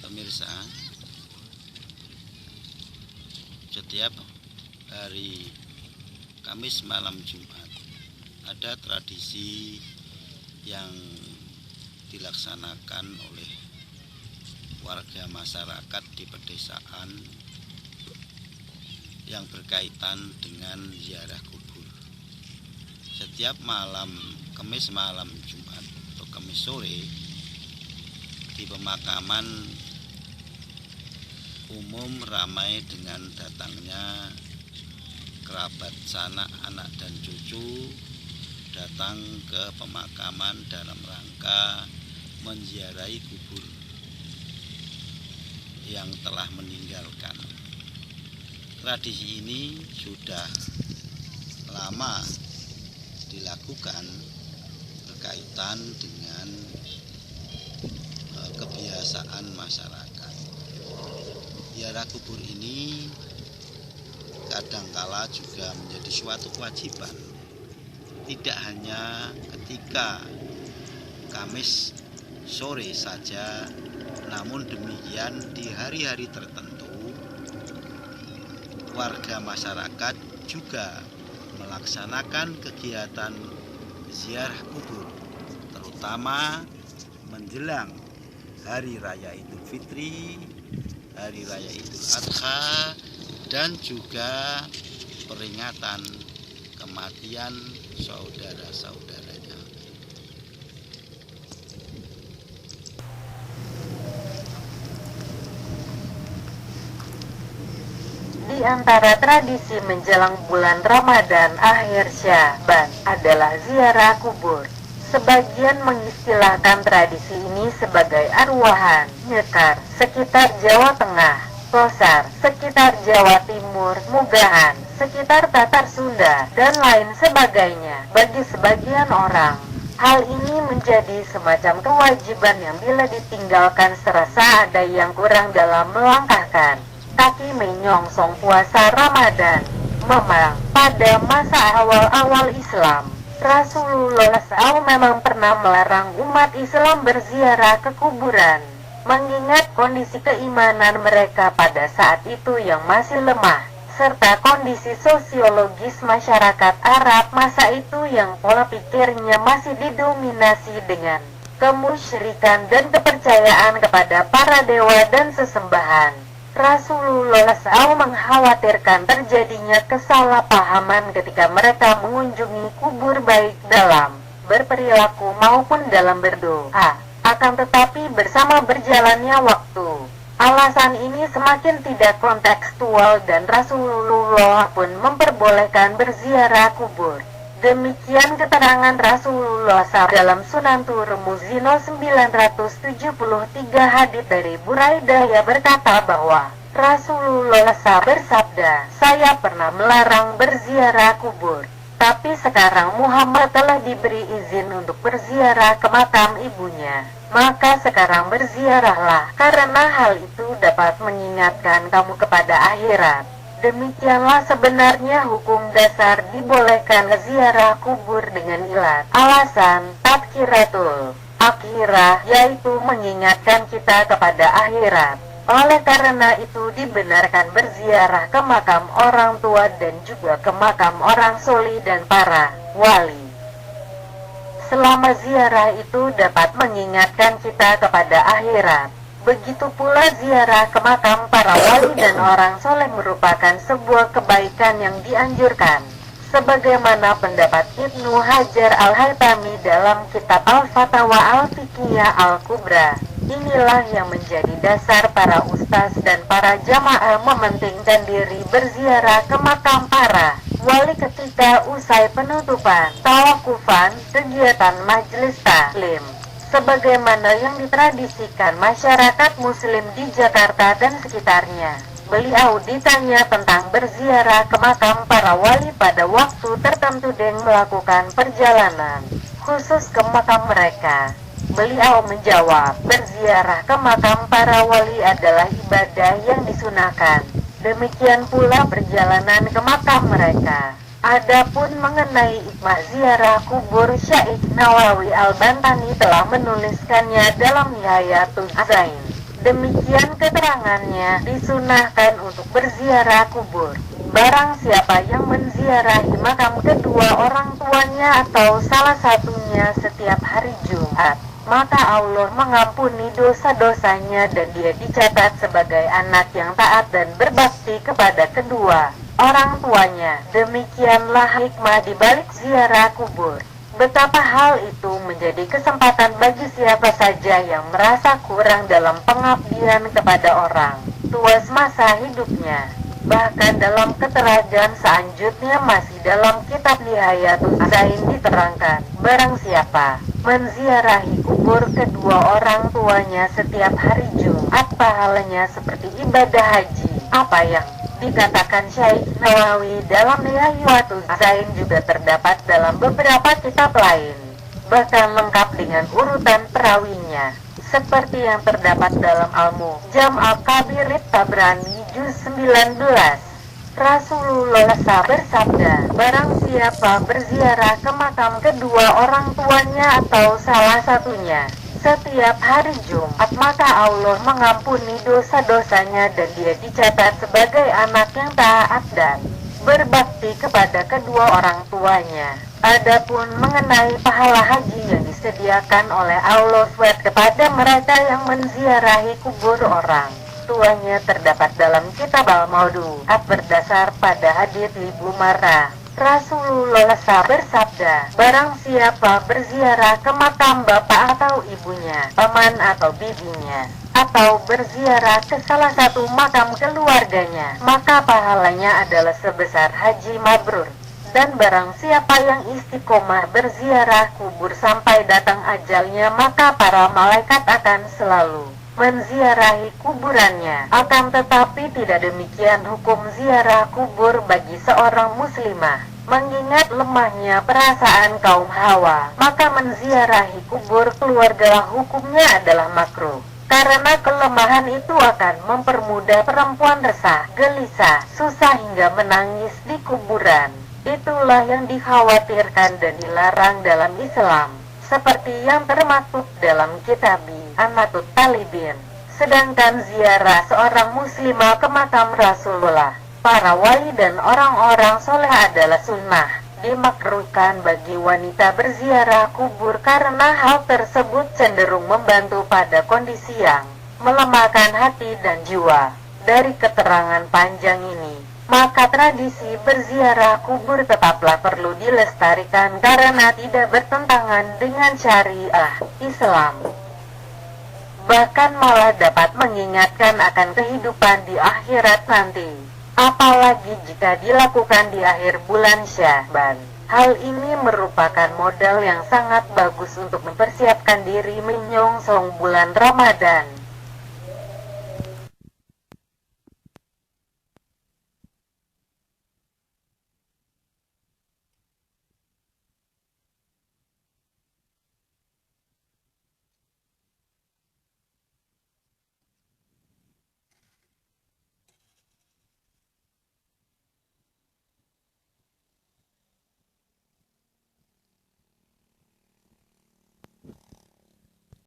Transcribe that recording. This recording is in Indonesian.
Pemirsa, setiap hari Kamis malam Jumat ada tradisi yang dilaksanakan oleh warga masyarakat di pedesaan yang berkaitan dengan ziarah kubur. Setiap malam Kamis malam Jumat atau Kamis sore di pemakaman umum ramai dengan datangnya kerabat sanak, anak dan cucu datang ke pemakaman dalam rangka menziarahi kubur yang telah meninggalkan. Tradisi ini sudah lama dilakukan berkaitan dengan kebiasaan masyarakat. Ziarah kubur ini kadangkala juga menjadi suatu kewajiban, tidak hanya ketika Kamis sore saja, namun demikian di hari-hari tertentu warga masyarakat juga melaksanakan kegiatan ziarah kubur, terutama menjelang Hari Raya Idul Fitri, Hari Raya Idul Adha, dan juga peringatan kematian saudara-saudaranya. Di antara tradisi menjelang bulan Ramadan akhir Sya'ban adalah ziarah kubur. Sebagian mengistilahkan tradisi ini sebagai arwahan, nyekar, sekitar Jawa Tengah, Losar, sekitar Jawa Timur, Mugahan, sekitar Tatar Sunda, dan lain sebagainya. Bagi sebagian orang, hal ini menjadi semacam kewajiban yang bila ditinggalkan serasa ada yang kurang dalam melangkahkan kaki menyongsong puasa Ramadan. Memang pada masa awal-awal Islam, Rasulullah SAW memang pernah melarang umat Islam berziarah ke kuburan, mengingat kondisi keimanan mereka pada saat itu yang masih lemah, serta kondisi sosiologis masyarakat Arab masa itu yang pola pikirnya masih didominasi dengan kemusyrikan dan kepercayaan kepada para dewa dan sesembahan. Rasulullah SAW mengkhawatirkan terjadinya kesalahpahaman ketika mereka mengunjungi kubur baik dalam berperilaku maupun dalam berdoa. Akan tetapi bersama berjalannya waktu, alasan ini semakin tidak kontekstual dan Rasulullah pun memperbolehkan berziarah kubur. Demikian keterangan Rasulullah SAW dalam Sunan Turmuzino 973 hadits dari Buraidah, yang berkata bahwa Rasulullah SAW bersabda, "Saya pernah melarang berziarah kubur, tapi sekarang Muhammad telah diberi izin untuk berziarah ke makam ibunya. Maka sekarang berziarahlah, karena hal itu dapat mengingatkan kamu kepada akhirat." Demikianlah sebenarnya hukum dasar dibolehkan ziarah kubur dengan ilat. Alasan tadkiratul akhirah, yaitu mengingatkan kita kepada akhirat. Oleh karena itu dibenarkan berziarah ke makam orang tua dan juga ke makam orang soleh dan para wali. Selama ziarah itu dapat mengingatkan kita kepada akhirat. Begitu pula ziarah ke makam para wali dan orang soleh merupakan sebuah kebaikan yang dianjurkan. Sebagaimana pendapat Ibnu Hajar Al-Haytami dalam kitab Al-Fatawa Al-Fiqhiyah Al-Kubra. Inilah yang menjadi dasar para ustaz dan para jamaah mementingkan diri berziarah ke makam para wali ketika usai penutupan tawakufan kegiatan majelis taklim, sebagaimana yang ditradisikan masyarakat muslim di Jakarta dan sekitarnya. Beliau ditanya tentang berziarah ke makam para wali pada waktu tertentu dan melakukan perjalanan khusus ke makam mereka. Beliau menjawab, berziarah ke makam para wali adalah ibadah yang disunahkan. Demikian pula perjalanan ke makam mereka. Adapun mengenai hikmah ziarah kubur, Syekh Nawawi Al-Bantani telah menuliskannya dalam Nihayatul Azain. Demikian keterangannya, disunahkan untuk berziarah kubur. Barang siapa yang menziarahi makam kedua orang tuanya atau salah satunya setiap hari Jumat, maka Allah mengampuni dosa-dosanya dan dia dicatat sebagai anak yang taat dan berbakti kepada kedua orang tuanya. Demikianlah hikmah di balik ziarah kubur. Betapa hal itu menjadi kesempatan bagi siapa saja yang merasa kurang dalam pengabdian kepada orang tua semasa hidupnya. Bahkan dalam keterangan selanjutnya masih dalam kitab Nihayatul Zain diterangkan, barang siapa menziarahi kubur kedua orang tuanya setiap hari Jumat, pahalanya seperti ibadah haji. Apa yang dikatakan Syekh Nawawi dalam Nihayatul Zain juga terdapat dalam beberapa kitab lain, bahkan lengkap dengan urutan perawinya, seperti yang terdapat dalam Al-Mujam Al-Kabir Tabrani juz 19. Rasulullah bersabda, barang siapa berziarah ke makam kedua orang tuanya atau salah satunya setiap hari Jumat, maka Allah mengampuni dosa-dosanya dan dia dicatat sebagai anak yang taat dan berbakti kepada kedua orang tuanya. Adapun mengenai pahala haji yang disediakan oleh Allah SWT kepada mereka yang menziarahi kubur orang tuanya terdapat dalam kitab Al-Mawdu'at berdasar pada hadits Ibu Marah. Rasulullah bersabda, barang siapa berziarah ke makam bapak atau ibunya, paman atau bibinya, atau berziarah ke salah satu makam keluarganya, maka pahalanya adalah sebesar haji mabrur. Dan barang siapa yang istiqomah berziarah kubur sampai datang ajalnya, maka para malaikat akan selalu menziarahi kuburannya. Akan tetapi tidak demikian hukum ziarah kubur bagi seorang muslimah. Mengingat lemahnya perasaan kaum Hawa, maka menziarahi kubur keluarga hukumnya adalah makruh. Karena kelemahan itu akan mempermudah perempuan resah, gelisah, susah hingga menangis di kuburan. Itulah yang dikhawatirkan dan dilarang dalam Islam, seperti yang termaktub dalam kitab Anatut Talibin. Sedangkan ziarah seorang muslimah ke makam Rasulullah, para wali dan orang-orang soleh adalah sunnah. Dimakruhkan bagi wanita berziarah kubur karena hal tersebut cenderung membantu pada kondisi yang melemahkan hati dan jiwa. Dari keterangan panjang ini, maka tradisi berziarah kubur tetaplah perlu dilestarikan karena tidak bertentangan dengan syariah Islam. Bahkan malah dapat mengingatkan akan kehidupan di akhirat nanti, apalagi jika dilakukan di akhir bulan Sya'ban. Hal ini merupakan modal yang sangat bagus untuk mempersiapkan diri menyongsong bulan Ramadan.